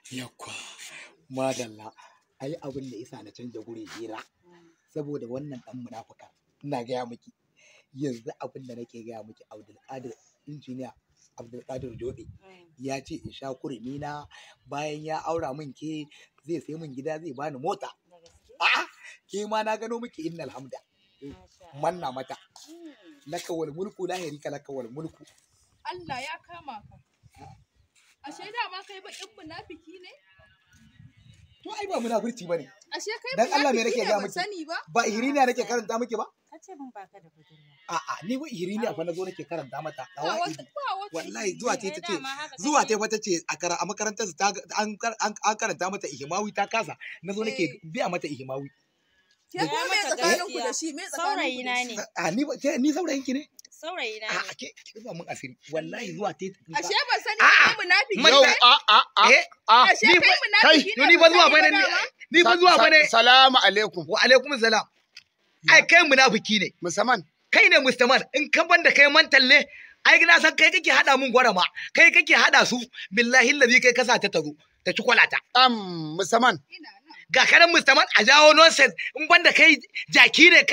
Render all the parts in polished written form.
Yakwa, madalla. Ai abin da isa na canja guri hira. Saboda wannan dan munafuka. Ina gaya miki. Yanzu abin da nake gaya miki Abdulkadir injiniya Abdulkadir Jobe ya ce in sha kurmi na bayan ya aura min ke zai sai min gida zai bani mota. A'a, ke ma na gano miki innal hamda. Manna mata. Laka wal mulku la yarika laka wal mulku. Allah ya kama ka. Ashe da ma kai bakin munafiki ne? To ai ba munafurci bane. Ashe kai dan Allah me nake munafiki ne ga ban miki? sani ba? Ba ihirina nake karanta miki ba? Kace mun baka da budurwa. A'a, ni ba ihirina fa nazo nake karanta mata. Wallahi zuwa ta tace a makarantar su an karanta mata ihmawi ta kasa. Nazo nake biya mata ihmawi. Ke ko me tsakanin ku da shi? Me tsakanin ku da shi? A ni saurayin ki ne? Saurayi na ne. A ke ba mun asiri. Wallahi zuwa ta Ashe ban sani kai munafiki ne? Ashe kai munafiki ne? Ni ba zuwa bane ni ba zuwa bane. Salamu alaikum. Wa alaikum salam. Ai kai munafiki ne. Musamman. Kai ne mustaman in kan banda kai mantal ne. Ai na san kai kake hada mun gwarama. Kai kake hada su billahi allazi kai kasa ta tazo ta ci kwalata. Musamman. Ga kanan mustaman a jawo nonsense in banda kai jaki ne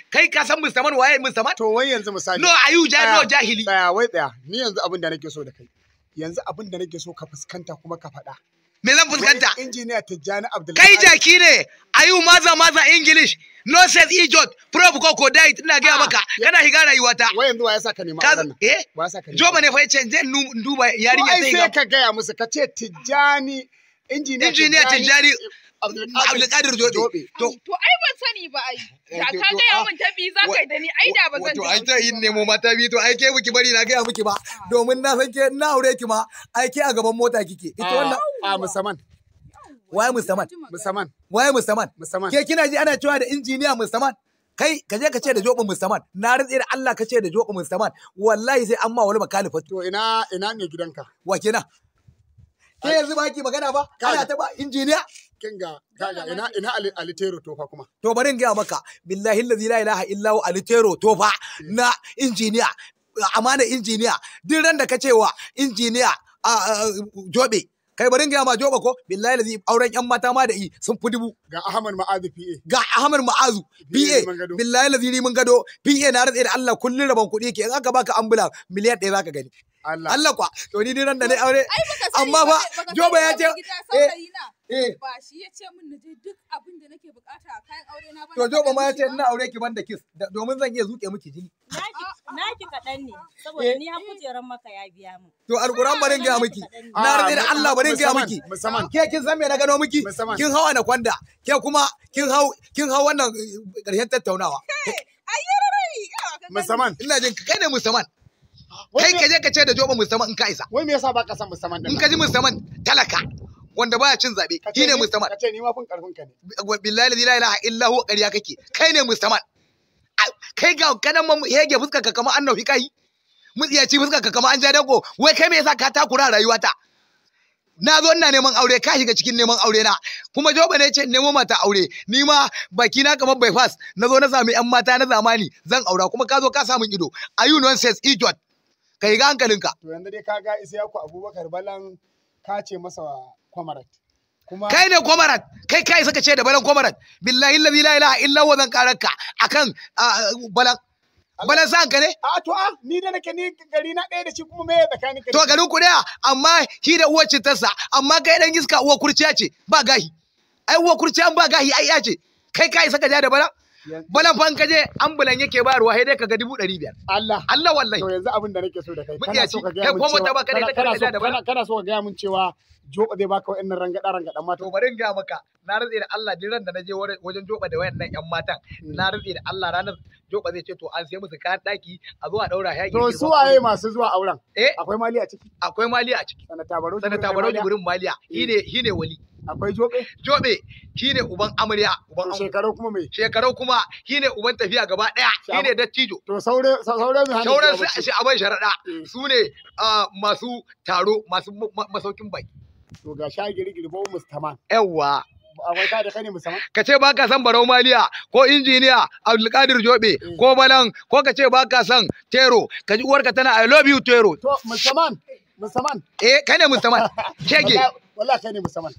kai ka san mustaman waye mustaman? To wai yanzu misali. No ayu jahili. Tsaya. Ni yanzu abin da nake so da kai. Yanzu abin da nake so ka fuskanta kuma ka faɗa. Me zan fuskanta? Injiniya Tijjani Abdullahi. Kai jaki ne. Ayu maza English. Nonsense idiot. Prof Koko dai ina ga maka. Kana higa rayuwata. Wai yanzu wa ya saka nema wannan? Wa ya saka nema? Joba ne fa yace zan duba yarinya sai ga. Sai ka gaya musu ka ce Tijjani Injiniya Tijjani Abdulkadir Jobe. To ai ban sani ba ai. Da ka gaya min ta biyu za ka yi da ni ai da ba zan ji. To ai ta yin nemo mata biyu to ai ke miki bari na gaya miki ba. Domin na san ke na aure ki ma ai ke a gaban mota kike. Ita wannan musamman. Waye musamman? Musamman. Waye musamman? Musamman. Ke kina ji ana cewa da injiniya musamman? Kai ka je ka ce da Jobe musamman. Na rantse da Allah ka ce da Jobe musamman. Wallahi sai an ma wani makalifa. To ina ne gidanka? Wa kenan? Ke yanzu ba ki magana ba? Kana ta ba injiniya? Kinga ina alitero tofa kuma. To bari in gaya maka billahi allazi la ilaha illa hu alitero tofa na injiniya amana injiniya duk ran da ka cewa injiniya Jobe kai bari in gaya ma Jobe ko billahi allazi auren yan mata ma da yi sun fi dubu. Ga Ahmad Ma'azu PA. Ga Ahmad Ma'azu PA billahi allazi ni mun gado PA na rantsa da Allah kullun rabon kuɗi ke in aka baka ambula miliyan 1 zaka gani. Allah kwa to ni ran da ne aure amma ba Jobe ya ce ba shi ya ce min na je duk abin da nake bukata a kayan aure na ba. To Jobe ma ya ce ina aure ki banda kiss domin zan iya zuke miki jini. Naki kaɗan ne saboda ni har kujeran maka ya biya mu. To alquran barin ga miki. Na rade da Allah barin ga miki. Ke kin san me na gano miki? Kin hawa na kwanda. Ke kuma kin hau wannan ƙarshen tattaunawa. Musamman. Ina jin kai ne musamman. Kai ka je ka ce da Jobe musamman in ka isa. Wai me yasa baka san musamman din? In ka ji musamman talaka wanda baya cin zabe shine musamman. Kace ni ma fin karfin ka ne. Billahi la ilaha illa huwa ƙarya kake. Kai ne musamman. Kai ga kanan hege fuskar ka kamar annabi kai. Mutsiyaci fuskar ka kamar an ja dago. Wai kai me yasa ka takura rayuwata? Na zo ina neman aure ka shiga cikin neman aure na kuma Jobe ne ce nemo mata aure ni ma baki na kamar bypass na zo na sami yan mata na zamani zan aura kuma ka zo ka samu ido ayu nonsense idiot kai ga hankalinka to yanzu dai kaga Isiyaku Abubakar Balan ka ce masa kwamarat kuma kai ne kwamarat kai saka ce da Balan kwamarat billahi la ilaha illa huwa zan karaka akan Balan san ka ne? To ni da nake ni gari na ɗaya da shi kuma me tsakanin ka? To garin ku daya amma shi da uwar cintarsa amma kai dan iska uwar kurciya ce ba gahi. Ai uwar kurciya ba gahi ai ya ce. Kai saka ja da Balan? Balan fa ka je ambulan yake bayarwa sai dai kaga 500. Allah wallahi. To yanzu abin da nake so da kai kana so ka ga mun cewa kana so ka ga mun cewa Jobe zai baka wa'annan rangada mata. To bari in ga maka na rantse da Allah din ran da naje wajen Jobe da wayannan ƴan matan na rantse da Allah ranar Jobe zai ce to an sai musu kayan daki a zo a daura yaki. To su waye masu zuwa auren? Akwai mali a ciki. Akwai mali a ciki. Sanata Baro Jibrin maliya shine wali. Akwai Jobe shine uban amarya uban shekarau kuma me? Shekarau kuma shine uban tafiya gaba daya shine dattijo. To saure mai hannu. Sauran shi aban sharada su ne masu taro masu masaukin baki. To ga sha girgiri bo mustaman. Yawwa. Akwai ka da kane musamman. Ka ce ba ka san Barau Maliya ko injiniya Abdulkadir Jobe ko Balan ko ka ce ba ka san Tero ka ji uwarka tana I love you Tero. To musamman. Kai ne musamman. Shege. wallahi kai ne musamman